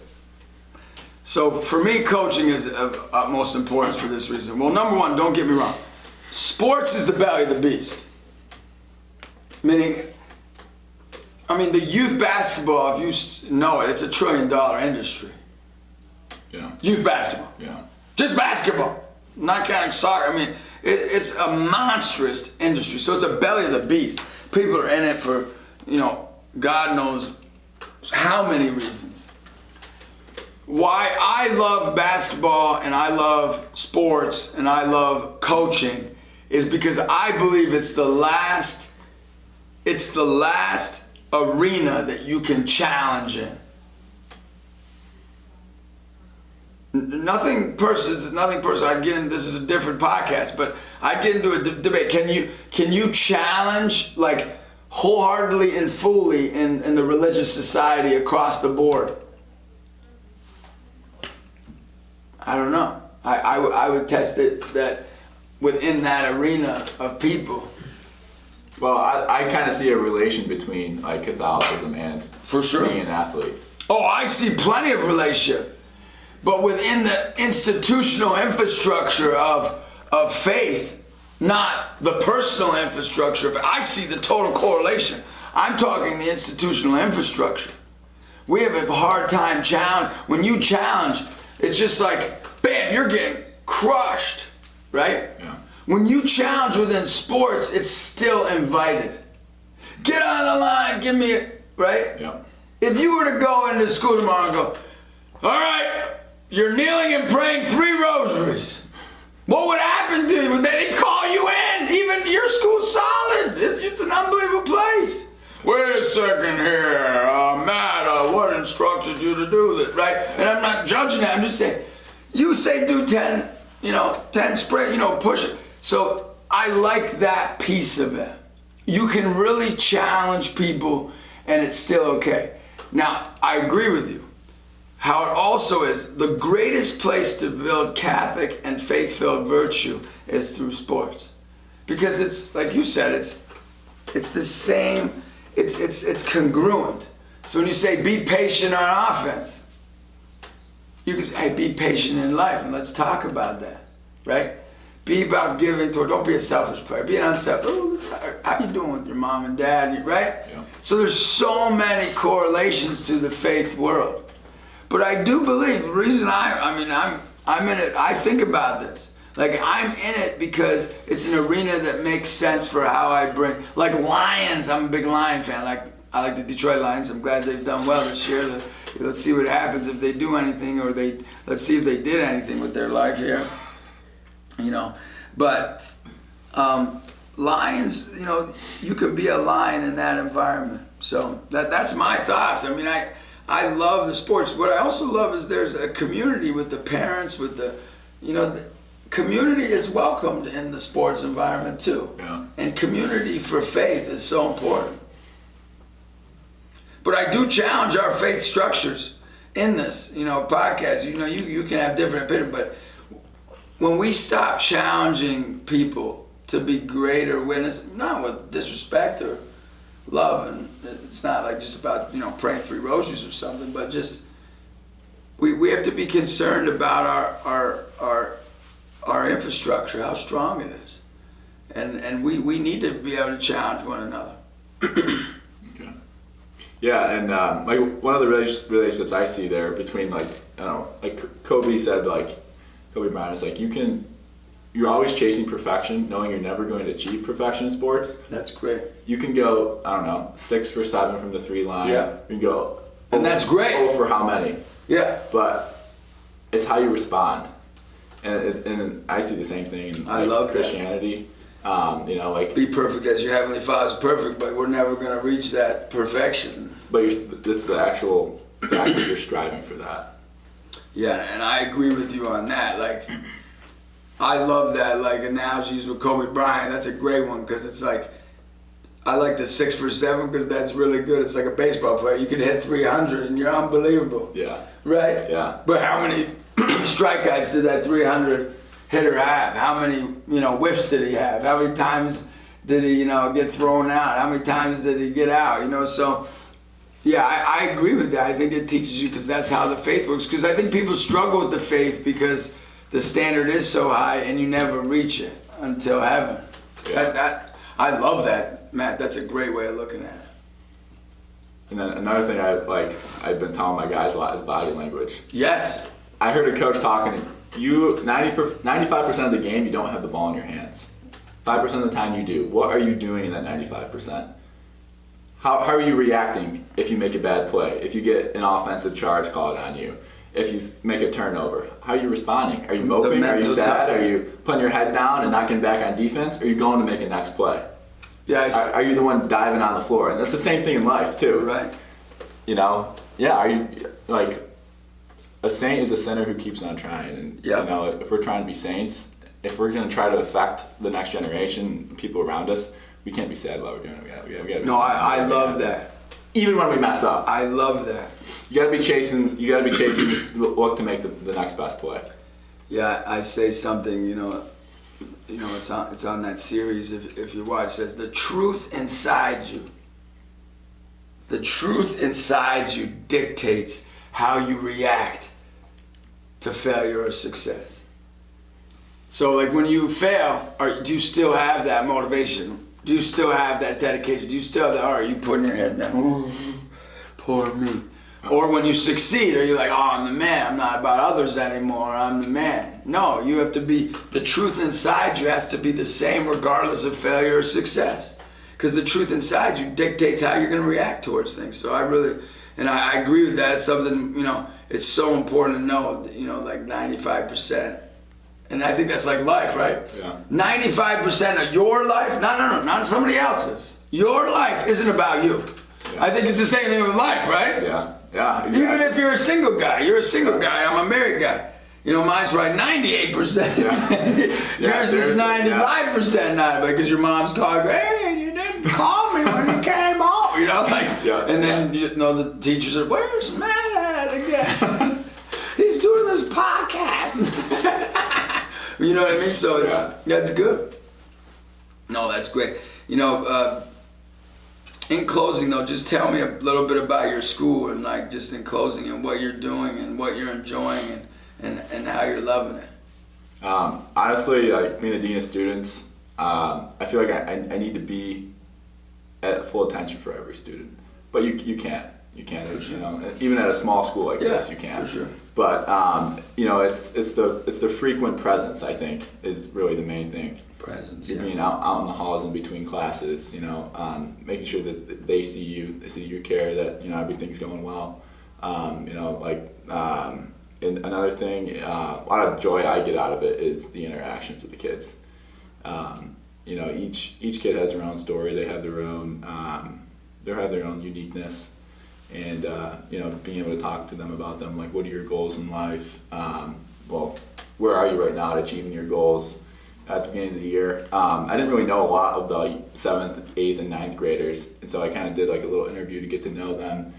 Speaker 1: So for me, coaching is of utmost importance for this reason. Well, number one, don't get me wrong. Sports is the belly of the beast. Meaning, the youth basketball, if you know it, it's $1 trillion industry.
Speaker 2: Yeah.
Speaker 1: Youth basketball.
Speaker 2: Yeah.
Speaker 1: Just basketball. Not counting soccer. It's a monstrous industry. So it's a belly of the beast. People are in it for, God knows how many reasons. Why I love basketball and I love sports and I love coaching is because I believe it's the last arena that you can challenge in. Nothing personal. I get in, this is a different podcast, but I get into a debate. Can you challenge like wholeheartedly and fully in the religious society across the board? I don't know. I would test it that within that arena of people.
Speaker 2: Well, I kind of see a relation between like Catholicism and
Speaker 1: For sure.
Speaker 2: being an athlete.
Speaker 1: Oh, I see plenty of relationship. But within the institutional infrastructure of faith, not the personal infrastructure, I see the total correlation. I'm talking the institutional infrastructure. We have a hard time challenge. When you challenge, it's just like, bam, you're getting crushed, right?
Speaker 2: Yeah.
Speaker 1: When you challenge within sports, it's still invited. Get on the line, give me a, right?
Speaker 2: Yeah.
Speaker 1: If you were to go into school tomorrow and go, all right, you're kneeling and praying 3 rosaries. What would happen to you? They'd call you in. Even your school's solid. It's an unbelievable place. Wait a second here, Matt, what instructed you to do this, right? And I'm not judging that. I'm just saying, you say do 10, 10 sprint, push it. So I like that piece of it. You can really challenge people and it's still okay. Now, I agree with you. How it also is, the greatest place to build Catholic and faith-filled virtue is through sports. Because it's, like you said, it's the same, it's congruent. So when you say be patient on offense, you can say, hey, be patient in life, and let's talk about that, right? Be about giving toward, don't be a selfish player, be an unselfish. How you doing with your mom and dad, right?
Speaker 2: Yeah. So
Speaker 1: there's so many correlations to the faith world. But I do believe the reason I'm in it, I think about this. Like, I'm in it because it's an arena that makes sense for how I bring, like Lions, I'm a big Lion fan. Like, I like the Detroit Lions. I'm glad they've done well this year. Let's see what happens if they do anything, or let's see if they did anything with their life here. You know, but Lions, you know, you can be a Lion in that environment. So that's my thoughts. I mean, I love the sports. What I also love is there's a community with the parents, with the, you know, the community is welcomed in the sports environment too.
Speaker 2: Yeah.
Speaker 1: And community for faith is so important. But I do challenge our faith structures in this, you know, podcast. You know, you can have different opinions, but when we stop challenging people to be greater witnesses, not with disrespect or love, and it's not like just about, you know, praying 3 rosaries or something, but just we have to be concerned about our infrastructure, how strong it is, and we need to be able to challenge one another.
Speaker 2: Okay. Yeah, and like one of the relationships I see there between, like, I don't know, like Kobe said, like Kobe Bryant is like, you're always chasing perfection, knowing you're never going to achieve perfection in sports.
Speaker 1: That's great.
Speaker 2: You can go, I don't know, 6 for 7 from the 3 line.
Speaker 1: Yeah.
Speaker 2: You can go,
Speaker 1: and that's great.
Speaker 2: 0 for how many?
Speaker 1: Yeah.
Speaker 2: But it's how you respond, and I see the same thing in,
Speaker 1: I love
Speaker 2: Christianity. You know, like,
Speaker 1: be perfect as your heavenly Father is perfect, but we're never going to reach that perfection.
Speaker 2: but it's the actual fact that you're striving for that.
Speaker 1: Yeah, and I agree with you on that. Like, I love that, like, analogies with Kobe Bryant. That's a great one, because it's like, I like the 6 for 7 because that's really good. It's like a baseball player. You could hit 300 and you're unbelievable.
Speaker 2: Yeah.
Speaker 1: Right?
Speaker 2: Yeah.
Speaker 1: But how many strikeouts did that 300 hitter have? How many, you know, whiffs did he have? How many times did he, you know, get thrown out? How many times did he get out? You know, so yeah, I agree with that. I think it teaches you, because that's how the faith works. Because I think people struggle with the faith because the standard is so high and you never reach it until heaven.
Speaker 2: Yeah.
Speaker 1: I love that, Matt. That's a great way of looking at it.
Speaker 2: And then another thing I've been telling my guys a lot is body language.
Speaker 1: Yes.
Speaker 2: I heard a coach talking. 95% of the game you don't have the ball in your hands. 5% of the time you do. What are you doing in that 95%? How are you reacting if you make a bad play? If you get an offensive charge called on you? If you make a turnover? How are you responding? Are you moping? Are you sad? Are you putting your head down and not getting back on defense? Or are you going to make a next play?
Speaker 1: Yeah.
Speaker 2: Are you the one diving on the floor? And that's the same thing in life too.
Speaker 1: Right.
Speaker 2: You know? Yeah, are you, like, a saint is a sinner who keeps on trying. And
Speaker 1: Yep.
Speaker 2: you know, if we're trying to be saints, if we're going to try to affect the next generation, people around us, we can't be sad while we're doing it. We gotta
Speaker 1: No, I love that.
Speaker 2: Even when we mess up.
Speaker 1: I love that.
Speaker 2: You gotta be chasing look to make the next best play.
Speaker 1: Yeah, I say something, you know, it's on that series, if you watch, it says the truth inside you. The truth inside you dictates how you react to failure or success. So, like, when you fail, do you still have that motivation? Do you still have that dedication? Do you still have that, are you putting your head down? Ooh, poor me. Or when you succeed, are you like, oh, I'm the man, I'm not about others anymore, I'm the man. No, you have to be, the truth inside you has to be the same regardless of failure or success. Because the truth inside you dictates how you're going to react towards things. So I agree with that. It's something, you know, it's so important to know that, you know, like 95%. And I think that's like life, right?
Speaker 2: Yeah.
Speaker 1: 95% of your life, no, not somebody else's. Your life isn't about you. Yeah. I think it's the same thing with life, right?
Speaker 2: Yeah, exactly.
Speaker 1: Even if you're a single guy, I'm a married guy. You know, mine's probably 98%.
Speaker 2: Yeah.
Speaker 1: Yours is 95% not, because your mom's calling, hey, you didn't call me when you came home. You know, like, and then, you know, the teacher said, where's Matt at again? He's doing this podcast. You know what I mean? So that's good. No, that's great. You know, in closing though, just tell me a little bit about your school, and like, just in closing, and what you're doing and what you're enjoying and how you're loving it.
Speaker 2: Honestly, like, being the dean of students, I feel like I need to be at full attention for every student, but you can't. You can't, even at a small school like this, you can't.
Speaker 1: For sure.
Speaker 2: But it's the frequent presence, I think, is really the main thing.
Speaker 1: Presence.
Speaker 2: You're being out in the halls in between classes, making sure that they see you, they see your care, that everything's going well. And another thing, a lot of joy I get out of it is the interactions with the kids. Each kid has their own story. They have their own uniqueness, and being able to talk to them about them, like, what are your goals in life? Where are you right now at achieving your goals? At the beginning of the year, I didn't really know a lot of the 7th, 8th, and 9th graders, and so I kind of did like a little interview to get to know them,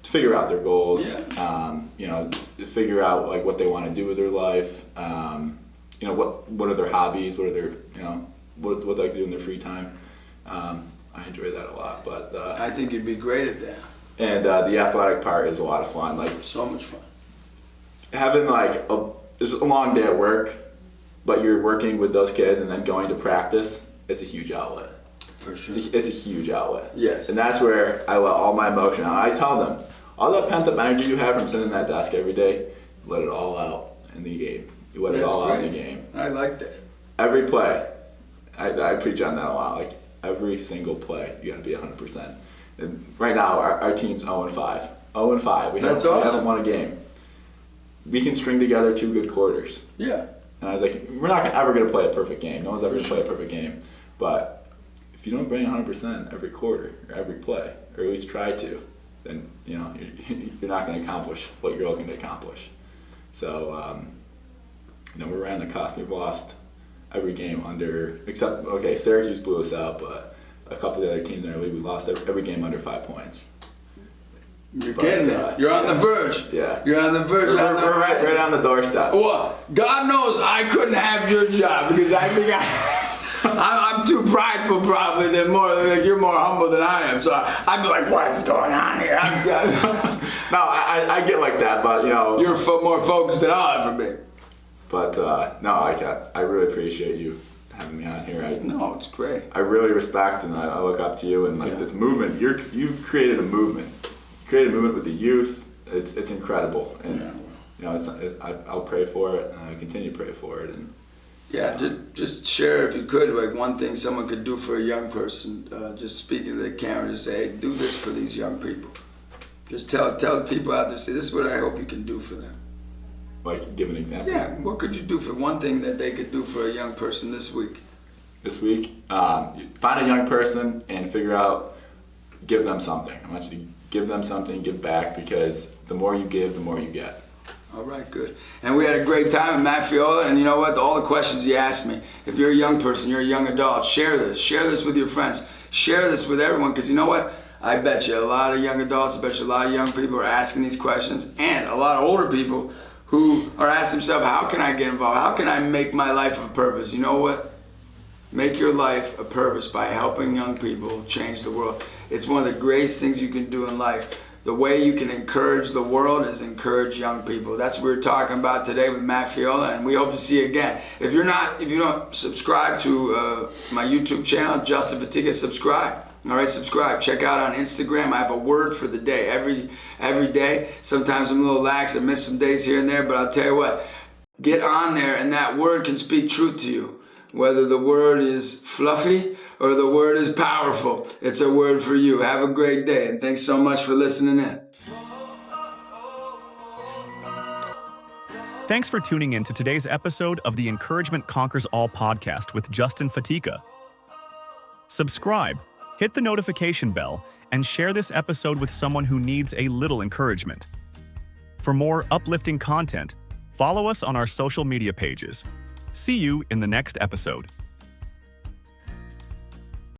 Speaker 2: to figure out their goals, to figure out like what they want to do with their life, what are their hobbies, what are their what they like to do in their free time. I enjoy that a lot, but
Speaker 1: I think you'd be great at that.
Speaker 2: And the athletic part is a lot of fun. Like,
Speaker 1: so much fun.
Speaker 2: Having it's a long day at work, but you're working with those kids and then going to practice, it's a huge outlet.
Speaker 1: For sure.
Speaker 2: It's a huge outlet.
Speaker 1: Yes.
Speaker 2: And that's where I let all my emotion out. I tell them, all that pent-up energy you have from sitting at that desk every day, let it all out in the game. You let it all out in the game.
Speaker 1: I like that.
Speaker 2: Every play, I preach on that a lot. Like, every single play, you got to be 100%. And right now, our team's 0-5. 0-5. We haven't won a game. We can string together 2 good quarters.
Speaker 1: Yeah.
Speaker 2: And I was like, we're not ever going to play a perfect game. No one's ever going to play a perfect game. But if you don't bring 100% every quarter or every play, or at least try to, then you're not going to accomplish what you're looking to accomplish. So, we're right on the cusp. We've lost every game Syracuse blew us out, but a couple of the other teams in our league, we lost every game under 5 points.
Speaker 1: You're getting there. You're on the verge.
Speaker 2: Yeah.
Speaker 1: You're on the verge.
Speaker 2: We're right on the doorstep.
Speaker 1: Well, God knows I couldn't have your job, because I think I'm too prideful, probably. You're more humble than I am. So I'd be like, what is going on here?
Speaker 2: No, I get like that, but
Speaker 1: you're more focused than I'll ever be.
Speaker 2: But I really appreciate you having me on here.
Speaker 1: No, it's great.
Speaker 2: I really respect and I look up to you, and this movement. You've created a movement. Create a movement with the youth. It's incredible, and I'll pray for it, and I continue to pray for it. And
Speaker 1: just share, if you could, like one thing someone could do for a young person. Just speaking to the camera, just say, hey, do this for these young people. Just tell the people out there, say, this is what I hope you can do for them.
Speaker 2: Like, give an example.
Speaker 1: Yeah, what could you do for one thing that they could do for a young person this week?
Speaker 2: This week, find a young person and give them something. I want you to give them something, give back, because the more you give, the more you get.
Speaker 1: All right, good. And we had a great time with Matthew Faiola, and you know what? All the questions you asked me, if you're a young person, you're a young adult, share this with your friends. Share this with everyone, because you know what? I bet you a lot of young adults, I bet you a lot of young people are asking these questions, and a lot of older people who are asking themselves, how can I get involved? How can I make my life a purpose? You know what? Make your life a purpose by helping young people change the world. It's one of the greatest things you can do in life. The way you can encourage the world is encourage young people. That's what we're talking about today with Matthew Faiola, and we hope to see you again. If you don't subscribe to my YouTube channel, Justin Fatica, subscribe. All right, subscribe. Check out on Instagram. I have a word for the day every day. Sometimes I'm a little lax. I miss some days here and there, but I'll tell you what, get on there, and that word can speak truth to you. Whether the word is fluffy or the word is powerful, it's a word for you. Have a great day, and thanks so much for listening in.
Speaker 3: Thanks for tuning in to today's episode of the Encouragement Conquers All podcast with Justin Fatica. Subscribe, hit the notification bell, and share this episode with someone who needs a little encouragement. For more uplifting content, follow us on our social media pages. See you in the next episode.